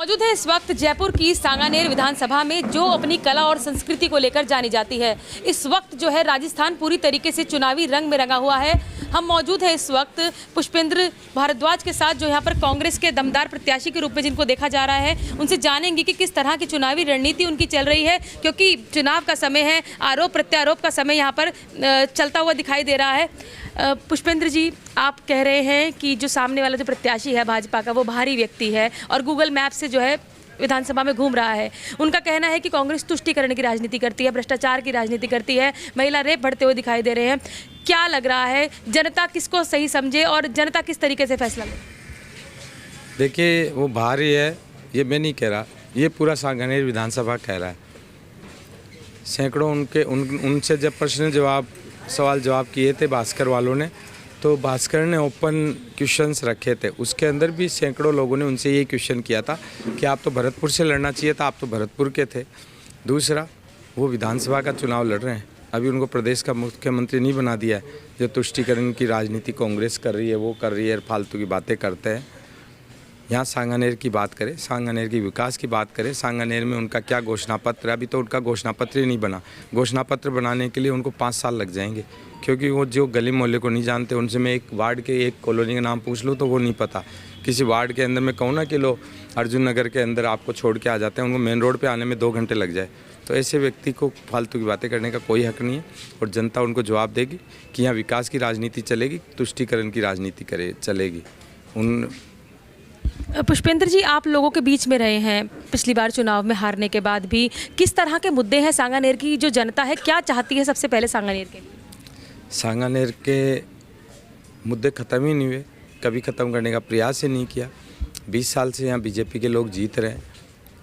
मौजूद है इस वक्त जयपुर की सांगानेर विधानसभा में, जो अपनी कला और संस्कृति को लेकर जानी जाती है। इस वक्त जो है राजस्थान पूरी तरीके से चुनावी रंग में रंगा हुआ है। हम मौजूद है इस वक्त पुष्पेंद्र भारद्वाज के साथ, जो यहाँ पर कांग्रेस के दमदार प्रत्याशी के रूप में जिनको देखा जा रहा है। उनसे जानेंगे कि किस तरह की चुनावी रणनीति उनकी चल रही है, क्योंकि चुनाव का समय है, आरोप प्रत्यारोप का समय यहाँ पर चलता हुआ दिखाई दे रहा है। पुष्पेंद्र जी, आप कह रहे हैं कि जो सामने वाला जो प्रत्याशी है भाजपा का, वो बाहरी व्यक्ति है और गूगल मैप से जो है विधानसभा में घूम रहा है। उनका कहना है कि कांग्रेस तुष्टीकरण की राजनीति करती है, भ्रष्टाचार की राजनीति करती है, महिला रेप बढ़ते हुए दिखाई दे रहे हैं। क्या लग रहा है, जनता किसको सही समझे और जनता किस तरीके से फैसला ले? देखिए, वो बाहरी है ये मैं नहीं कह रहा, ये पूरा सांगानेर विधानसभा कह रहा है। सैकड़ों उनसे जब सवाल जवाब किए थे भास्कर वालों ने, तो भास्कर ने ओपन क्वेश्चंस रखे थे। उसके अंदर भी सैकड़ों लोगों ने उनसे ये क्वेश्चन किया था कि आप तो भरतपुर से लड़ना चाहिए था, आप तो भरतपुर के थे। दूसरा, वो विधानसभा का चुनाव लड़ रहे हैं, अभी उनको प्रदेश का मुख्यमंत्री नहीं बना दिया है। जो तुष्टीकरण की राजनीति कांग्रेस कर रही है, वो कर रही है, फालतू की बातें करते हैं। यहाँ सांगानेर की बात करें, सांगानेर की विकास की बात करें, सांगानेर में उनका क्या घोषणा पत्र है, अभी तो उनका घोषणा पत्र ही नहीं बना। घोषणा पत्र बनाने के लिए उनको 5 साल लग जाएंगे, क्योंकि वो जो गली मोहल्ले को नहीं जानते। उनसे मैं एक वार्ड के एक कॉलोनी का नाम पूछ लूँ तो वो नहीं पता। किसी वार्ड के अंदर मैं कहूँ ना कि लो अर्जुन नगर के अंदर आपको छोड़ के आ जाते हैं, उनको मेन रोड पर आने में 2 घंटे लग जाए। तो ऐसे व्यक्ति को फालतू की बातें करने का कोई हक नहीं है, और जनता उनको जवाब देगी कि यहाँ विकास की राजनीति चलेगी, तुष्टीकरण की राजनीति चलेगी। पुष्पेंद्र जी, आप लोगों के बीच में रहे हैं पिछली बार चुनाव में हारने के बाद भी। किस तरह के मुद्दे हैं सांगानेर की जो जनता है, क्या चाहती है सबसे पहले सांगानेर के? सांगानेर के मुद्दे ख़त्म ही नहीं हुए, कभी ख़त्म करने का प्रयास ही नहीं किया। 20 साल से यहाँ बीजेपी के लोग जीत रहे हैं,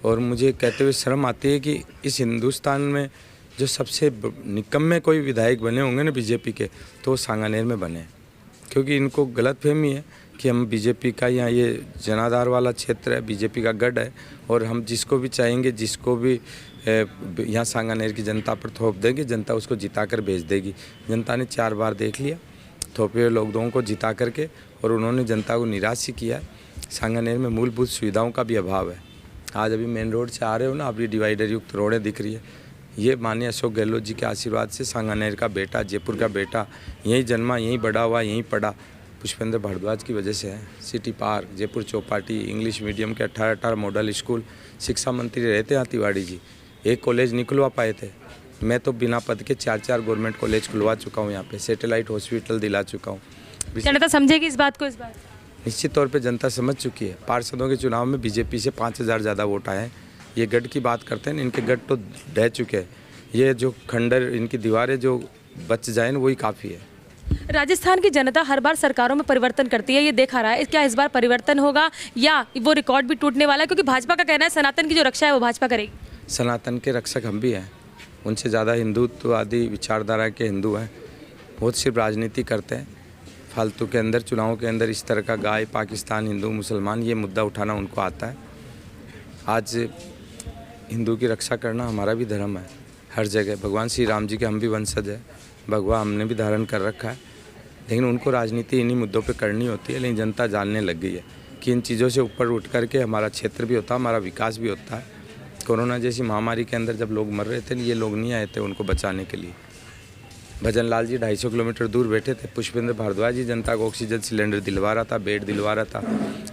और मुझे कहते हुए शर्म आती है कि इस हिंदुस्तान में जो सबसे निकम्मे कोई विधायक बने होंगे ना बीजेपी के, तो वो सांगानेर में बने, क्योंकि इनको गलतफहमी है कि हम बीजेपी का यहाँ ये जनाधार वाला क्षेत्र है, बीजेपी का गढ़ है, और हम जिसको भी चाहेंगे, जिसको भी यहाँ सांगानेर की जनता पर थोप देंगे, जनता उसको जिता कर भेज देगी। जनता ने 4 बार देख लिया थोपे हुए लोगों को जिता करके, और उन्होंने जनता को निराश ही किया। सांगानेर में मूलभूत सुविधाओं का भी अभाव है। आज अभी मेन रोड से आ रहे हो ना, अभी डिवाइडर युक्त रोडें दिख रही है। ये माननीय अशोक गहलोत जी के आशीर्वाद से सांगानेर का बेटा, जयपुर का बेटा, यहीं जन्मा, यहीं बड़ा हुआ, यहीं पढ़ा, पुष्पेंद्र भारद्वाज की वजह से है। City park, Jaipur Chowpatty, English medium के 18 मॉडल स्कूल, शिक्षा मंत्री रहते हैं तिवाड़ी जी, एक कॉलेज नहीं खुलवा पाए थे। मैं तो बिना पद के 4 गवर्नमेंट कॉलेज खुलवा चुका हूँ, यहाँ पे सैटेलाइट हॉस्पिटल दिला चुका हूँ। जनता समझेगी इस बात को? इस बार निश्चित तौर पे जनता समझ चुकी है। पार्षदों के चुनाव में बीजेपी से 5000 ज़्यादा वोट आए हैं। ये गढ़ की बात करते हैं, इनके गढ़ तो ढह चुके हैं। ये जो खंडर, इनकी दीवारें जो बच जाए वही काफ़ी है। राजस्थान की जनता हर बार सरकारों में परिवर्तन करती है, ये देखा रहा है। क्या इस बार परिवर्तन होगा या वो रिकॉर्ड भी टूटने वाला है? क्योंकि भाजपा का कहना है सनातन की जो रक्षा है वो भाजपा करेगी। सनातन के रक्षक हम भी हैं, उनसे ज़्यादा हिंदुत्ववादी विचारधारा के हिंदू हैं। वो सिर्फ राजनीति करते हैं, फालतू के अंदर चुनावों के अंदर इस तरह का गाय पाकिस्तान, हिंदू मुसलमान, ये मुद्दा उठाना उनको आता है। आज हिंदू की रक्षा करना हमारा भी धर्म है। हर जगह भगवान श्री राम जी के हम भी वंशज है, भगवा हमने भी धारण कर रखा है, लेकिन उनको राजनीति इन्हीं मुद्दों पे करनी होती है। लेकिन जनता जानने लग गई है कि इन चीज़ों से ऊपर उठ करके हमारा क्षेत्र भी होता है, हमारा विकास भी होता है। कोरोना जैसी महामारी के अंदर जब लोग मर रहे थे, ये लोग नहीं आए थे उनको बचाने के लिए। भजन लाल जी 250 किलोमीटर दूर बैठे थे, पुष्पेंद्र भारद्वाज जी जनता को ऑक्सीजन सिलेंडर दिलवा रहा था, बेड दिलवा रहा था,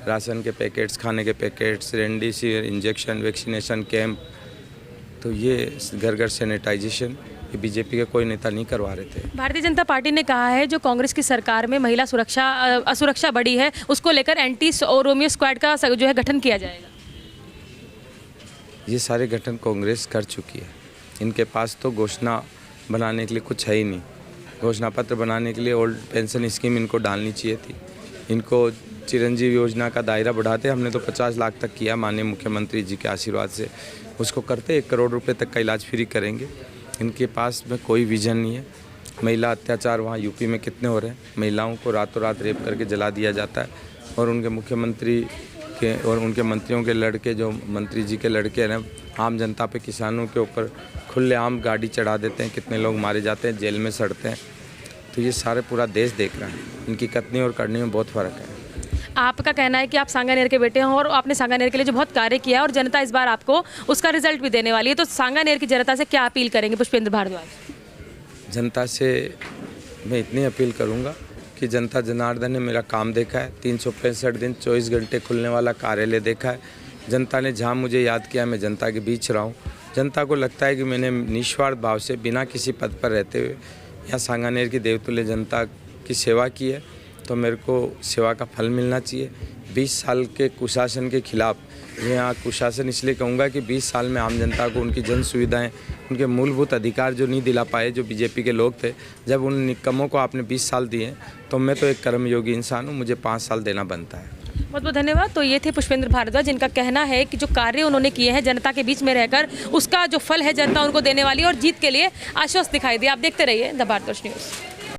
राशन के पैकेट्स, खाने के packets, remdesivir injection, vaccination camp. तो ये घर घर सैनिटाइजेशन बीजेपी के कोई नेता नहीं करवा रहे थे। भारतीय जनता पार्टी ने कहा है जो कांग्रेस की सरकार में महिला असुरक्षा बढ़ी है, उसको लेकर एंटी रोमियो स्क्वाड का जो है गठन किया जाएगा। ये सारे गठन कांग्रेस कर चुकी है। इनके पास तो घोषणा बनाने के लिए कुछ है ही नहीं। घोषणा पत्र बनाने के लिए ओल्ड पेंशन स्कीम इनको डालनी चाहिए थी। इनको चिरंजीवी योजना का दायरा बढ़ाते, हमने तो 50 लाख तक किया माननीय मुख्यमंत्री जी के आशीर्वाद से। उसको करते 1 करोड़ रुपए तक का इलाज फ्री करेंगे। इनके पास में कोई विजन नहीं है। महिला अत्याचार वहाँ यूपी में कितने हो रहे हैं, महिलाओं को रातों रात रेप करके जला दिया जाता है, और उनके मुख्यमंत्री के और उनके मंत्रियों के लड़के, जो मंत्री जी के लड़के हैं, आम जनता पे, किसानों के ऊपर खुलेआम गाड़ी चढ़ा देते हैं। कितने लोग मारे जाते हैं, जेल में सड़ते हैं। तो ये सारे पूरा देश देख रहा है। इनकी कथनी और करनी में बहुत फ़र्क है। आपका कहना है कि आप सांगानेर के बेटे हैं और आपने सांगानेर के लिए जो बहुत कार्य किया है और जनता इस बार आपको उसका रिजल्ट भी देने वाली है, तो सांगानेर की जनता से क्या अपील करेंगे पुष्पेंद्र भारद्वाज? जनता से मैं इतनी अपील करूंगा कि जनता जनार्दन ने मेरा काम देखा है, 365 दिन 24 घंटे खुलने वाला कार्यालय देखा है। जनता ने जहां मुझे याद किया, मैं जनता के बीच रहा हूँ। जनता को लगता है कि मैंने निस्वार्थ भाव से बिना किसी पद पर रहते हुए यहाँ सांगानेर की देवतुल्य जनता की सेवा की है, तो मेरे को सेवा का फल मिलना चाहिए। 20 साल के कुशासन के खिलाफ, यहाँ कुशासन इसलिए कहूँगा कि 20 साल में आम जनता को उनकी जन सुविधाएं, उनके मूलभूत अधिकार जो नहीं दिला पाए, जो बीजेपी के लोग थे, जब उन निकम्मों को आपने 20 साल दिए, तो मैं तो एक कर्मयोगी इंसान हूँ, मुझे 5 साल देना बनता है। बहुत बहुत धन्यवाद। तो ये थे पुष्पेंद्र भारद्वाज, जिनका कहना है कि जो कार्य उन्होंने किए हैं जनता के बीच में रहकर, उसका जो फल है जनता उनको देने वाली है और जीत के लिए आश्वस्त दिखाई दिया। आप देखते रहिए द भारतवर्ष न्यूज़।